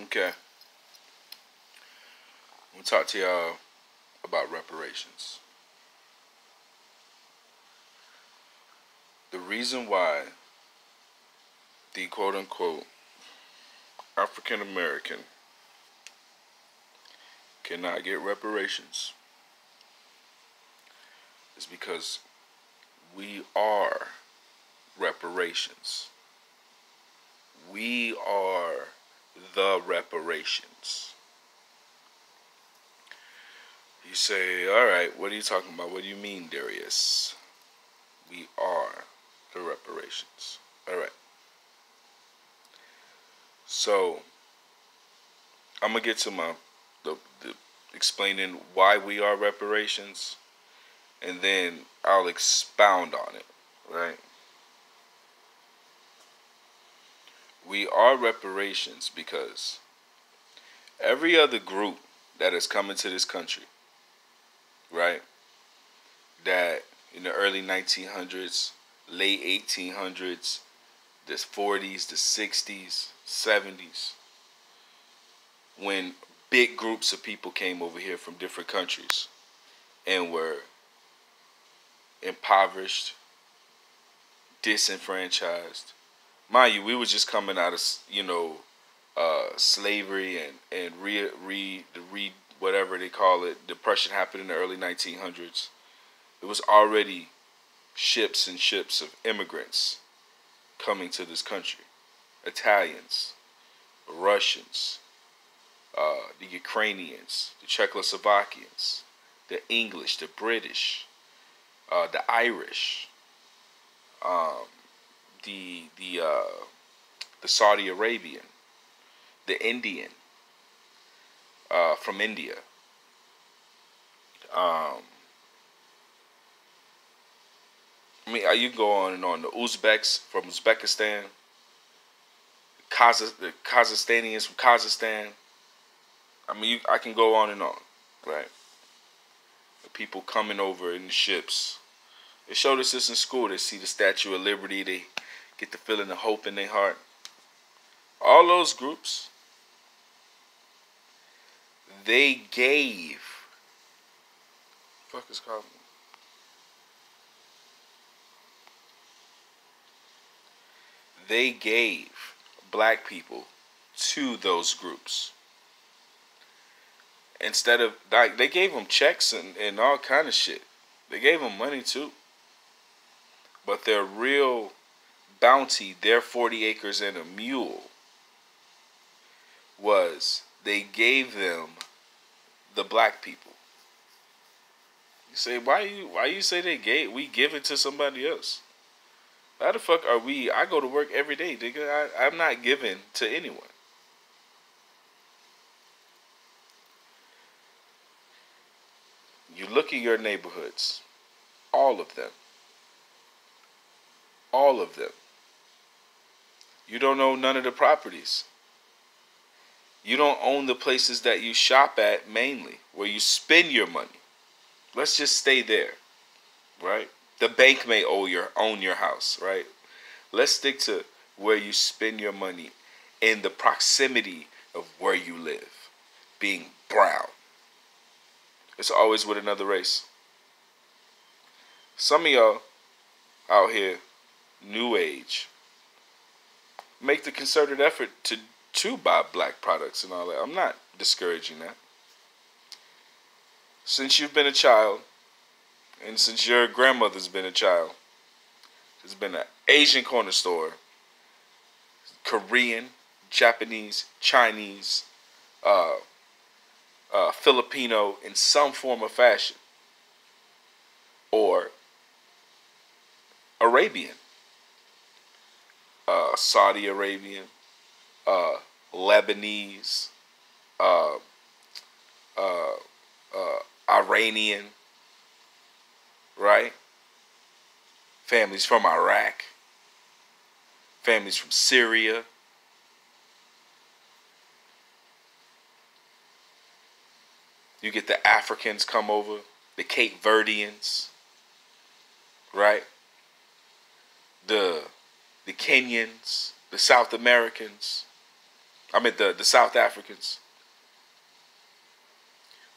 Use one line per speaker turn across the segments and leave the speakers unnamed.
Okay. We'll talk to y'all about reparations. The reason why the quote unquote African American cannot get reparations is because we are reparations. We are the reparations. You say, all right, what are you talking about? What do you mean, Darius? We are the reparations. All right. So, I'm going to get to the explaining why we are reparations, and then I'll expound on it, right? We are reparations because every other group that has come into this country, right, that in the early 1900s, late 1800s, the 40s, the 60s, 70s, when big groups of people came over here from different countries and were impoverished, disenfranchised. Mind you, we were just coming out of, slavery and whatever they call it, depression happened in the early 1900s. It was already ships and ships of immigrants coming to this country. Italians, Russians, the Ukrainians, the Czechoslovakians, the English, the British, the Irish, the Saudi Arabian, the Indian from India. You can go on and on. The Uzbeks from Uzbekistan, the Kazakhstanians from Kazakhstan. I can go on and on, right? The people coming over in the ships. They showed us this in school. They see the Statue of Liberty. They get the feeling of hope in their heart. All those groups, they gave. Fuck is calling me? They gave black people to those groups. Instead of, like, they gave them checks and all kind of shit. They gave them money too. But their real bounty, their 40 acres and a mule, was they gave them the black people. You say, why you say we give it to somebody else? How the fuck are we? I go to work every day, nigga. I'm not giving to anyone. You look at your neighborhoods, all of them. All of them. You don't own none of the properties. You don't own the places that you shop at mainly, where you spend your money. Let's just stay there, right? The bank may own your house, right? Let's stick to where you spend your money in the proximity of where you live, being brown. It's always with another race. Some of y'all out here, new age, make the concerted effort to buy black products and all that. I'm not discouraging that. Since you've been a child, and since your grandmother's been a child, there's been an Asian corner store, Korean, Japanese, Chinese, Filipino in some form of fashion, or Arabian, Saudi Arabian, Lebanese, Iranian, right? Families from Iraq, families from Syria. You get the Africans come over, the Cape Verdeans, right? The Kenyans, the South Americans. I mean the South Africans.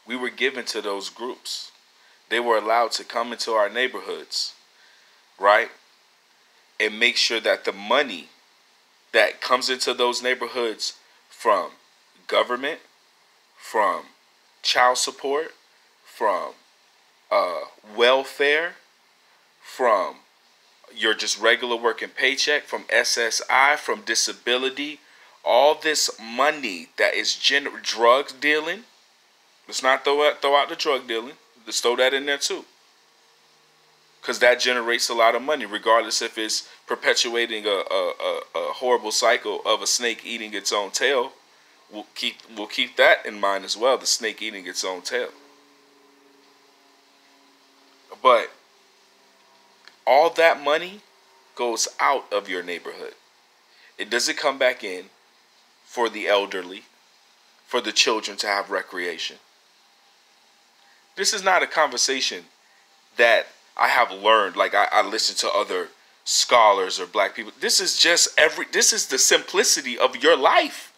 We were given to those groups. They were allowed to come into our neighborhoods, right? And make sure that the money that comes into those neighborhoods from government, from child support, from welfare, from your just regular working paycheck, from SSI, from disability, all this money that is drug dealing. Let's not throw out the drug dealing. Let's throw that in there too. Because that generates a lot of money, regardless if it's perpetuating a horrible cycle of a snake eating its own tail. We'll keep that in mind as well, the snake eating its own tail. But all that money goes out of your neighborhood. It doesn't come back in for the elderly, for the children to have recreation. This is not a conversation that I have learned, like I listen to other scholars or black people. This is this is the simplicity of your life.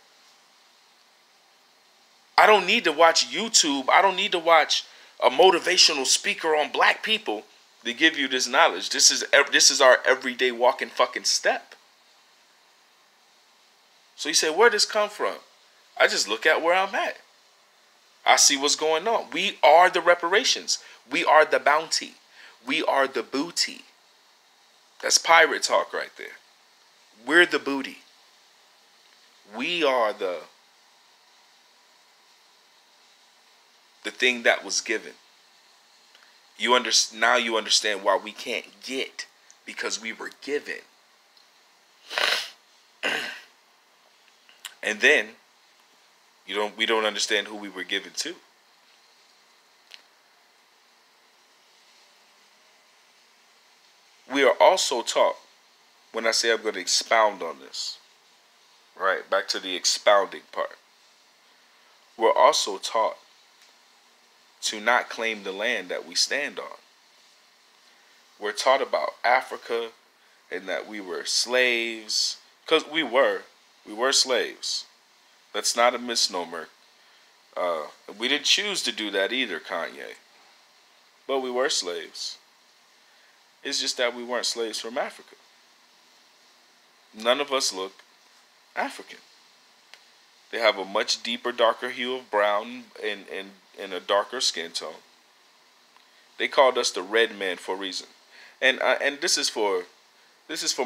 I don't need to watch YouTube. I don't need to watch a motivational speaker on black people to give you this knowledge. This is our everyday walking fucking step. So you say, where does this come from? I just look at where I'm at. I see what's going on. We are the reparations. We are the bounty. We are the booty. That's pirate talk right there. We're the booty. We are the thing that was given. Now you understand why we can't get, because we were given. And then we don't understand who we were given to. We are also taught, when I say I'm going to expound on this, right, back to the expounding part. We're also taught to not claim the land that we stand on. We're taught about Africa and that we were slaves, because we were slaves. That's not a misnomer. We didn't choose to do that either, Kanye. But we were slaves. It's just that we weren't slaves from Africa. None of us look African. They have a much deeper, darker hue of brown and a darker skin tone. They called us the red man for a reason. And this is for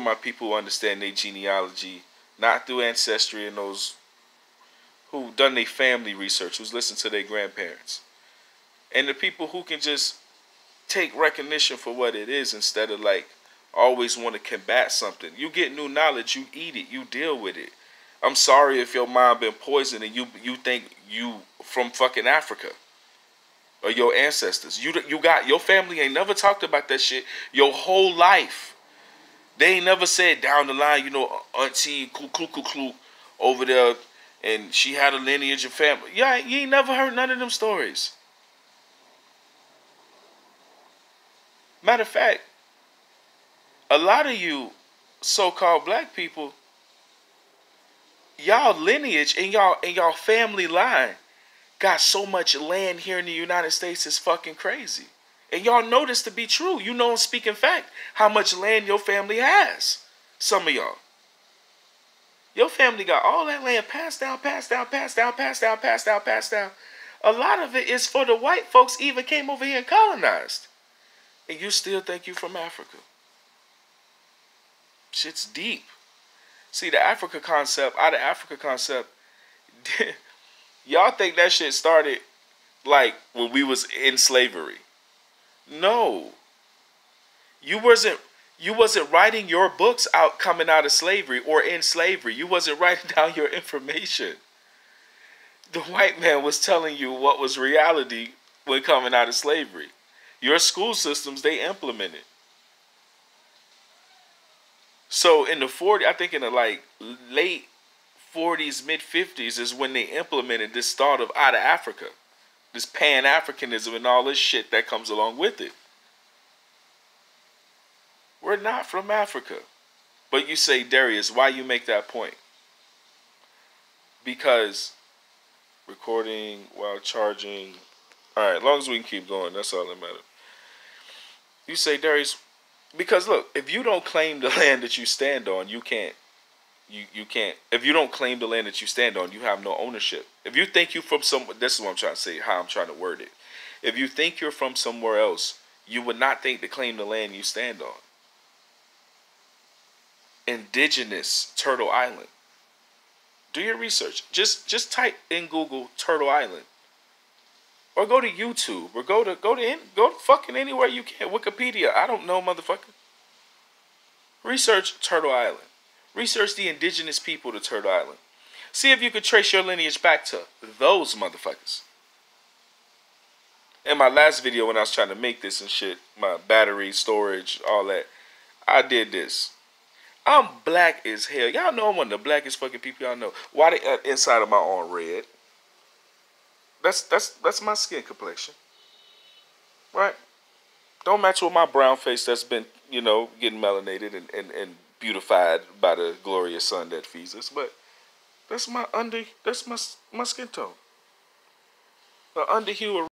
my people who understand their genealogy, not through ancestry and those who done their family research, who's listened to their grandparents. And the people who can just take recognition for what it is instead of like always want to combat something. You get new knowledge, you eat it, you deal with it. I'm sorry if your mind been poisoned and you think you from fucking Africa or your ancestors. You got your family ain't never talked about that shit your whole life. They ain't never said down the line, Auntie Klu over there, and she had a lineage of family. Yeah, you ain't never heard none of them stories. Matter of fact, a lot of you so-called black people, y'all lineage and y'all family line got so much land here in the United States is fucking crazy. And y'all know this to be true. You know, speaking fact, how much land your family has. Some of y'all. Your family got all that land passed down. A lot of it is for the white folks even came over here and colonized. And you still think you from Africa. Shit's deep. See, the Africa concept, y'all think that shit started like when we was in slavery. No. You wasn't writing your books out coming out of slavery or in slavery. You wasn't writing down your information. The white man was telling you what was reality when coming out of slavery. Your school systems, they implemented. So in the 40s, I think in the like late 40s, mid 50s is when they implemented this thought of out of Africa. This Pan-Africanism and all this shit that comes along with it. We're not from Africa. But you say, Darius, why you make that point? Because recording while charging. All right, as long as we can keep going, that's all that matters. You say, Darius, because look, if you don't claim the land that you stand on, you can't. You can't. If you don't claim the land that you stand on, you have no ownership. If you think you from some, this is what I'm trying to say. How I'm trying to word it. If you think you're from somewhere else, you would not think to claim the land you stand on. Indigenous Turtle Island. Do your research. Just type in Google Turtle Island, or go to YouTube, or go to fucking anywhere you can. Wikipedia. I don't know, motherfucker. Research Turtle Island. Research the indigenous people to Turtle Island. See if you could trace your lineage back to those motherfuckers. In my last video when I was trying to make this and shit, my battery, storage, all that, I did this. I'm black as hell. Y'all know I'm one of the blackest fucking people y'all know. Why the inside of my arm red? That's my skin complexion. Right? Don't match with my brown face that's been, getting melanated and beautified by the glorious sun that feeds us. But that's my skin tone. The under hue